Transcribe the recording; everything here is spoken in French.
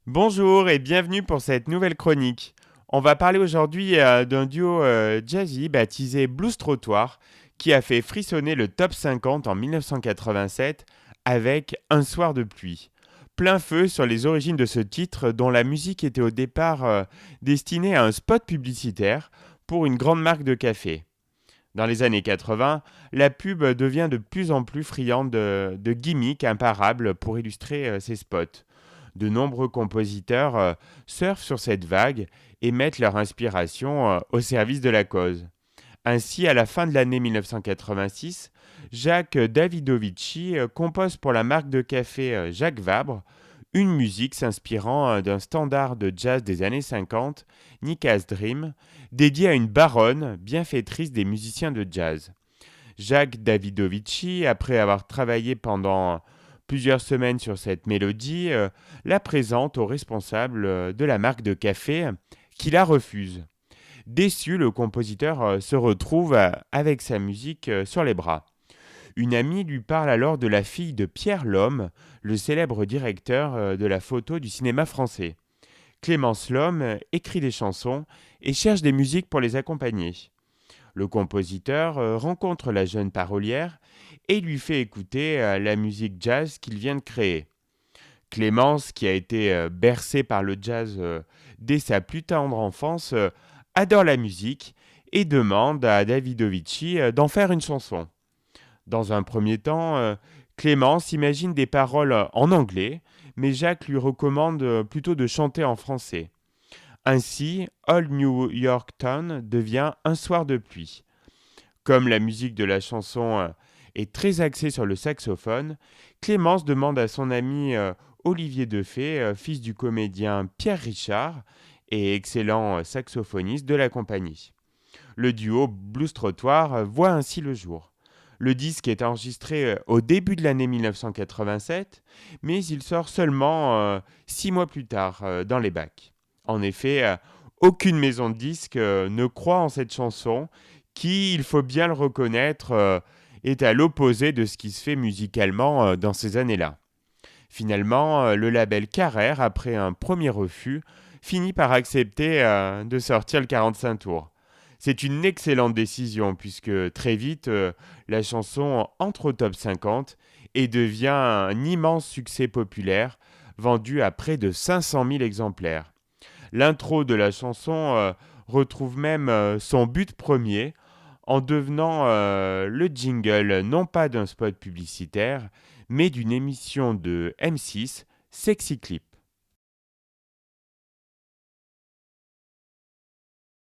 Bonjour et bienvenue pour cette nouvelle chronique. On va parler aujourd'hui d'un duo jazzy baptisé Blues Trottoir qui a fait frissonner le top 50 en 1987 avec Un soir de pluie. Plein feu sur les origines de ce titre dont la musique était au départ destinée à un spot publicitaire pour une grande marque de café. Dans les années 80, la pub devient de plus en plus friande de gimmicks imparables pour illustrer ses spots. De nombreux compositeurs surfent sur cette vague et mettent leur inspiration au service de la cause. Ainsi, à la fin de l'année 1986, Jacques Davidovici compose pour la marque de café Jacques Vabre une musique s'inspirant d'un standard de jazz des années 50, Nika's Dream, dédié à une baronne bienfaitrice des musiciens de jazz. Jacques Davidovici, après avoir travaillé pendant plusieurs semaines sur cette mélodie, la présente au responsable de la marque de café qui la refuse. Déçu, le compositeur se retrouve avec sa musique sur les bras. Une amie lui parle alors de la fille de Pierre Lhomme, le célèbre directeur de la photo du cinéma français. Clémence Lhomme écrit des chansons et cherche des musiques pour les accompagner. Le compositeur rencontre la jeune parolière et lui fait écouter la musique jazz qu'il vient de créer. Clémence, qui a été bercée par le jazz dès sa plus tendre enfance, adore la musique et demande à Davidovici d'en faire une chanson. Dans un premier temps, Clémence imagine des paroles en anglais, mais Jacques lui recommande plutôt de chanter en français. Ainsi, Old New York Town devient Un soir de pluie. Comme la musique de la chanson est très axée sur le saxophone, Clémence demande à son ami Olivier Defay, fils du comédien Pierre Richard et excellent saxophoniste, de l'accompagner. Le duo Blues Trottoir voit ainsi le jour. Le disque est enregistré au début de l'année 1987, mais il sort seulement 6 mois plus tard dans les bacs. En effet, aucune maison de disques ne croit en cette chanson qui, il faut bien le reconnaître, est à l'opposé de ce qui se fait musicalement dans ces années-là. Finalement, le label Carrère, après un premier refus, finit par accepter de sortir le 45 tours. C'est une excellente décision puisque très vite, la chanson entre au top 50 et devient un immense succès populaire, vendu à près de 500 000 exemplaires. L'intro de la chanson retrouve même son but premier en devenant le jingle non pas d'un spot publicitaire, mais d'une émission de M6, Sexy Clip.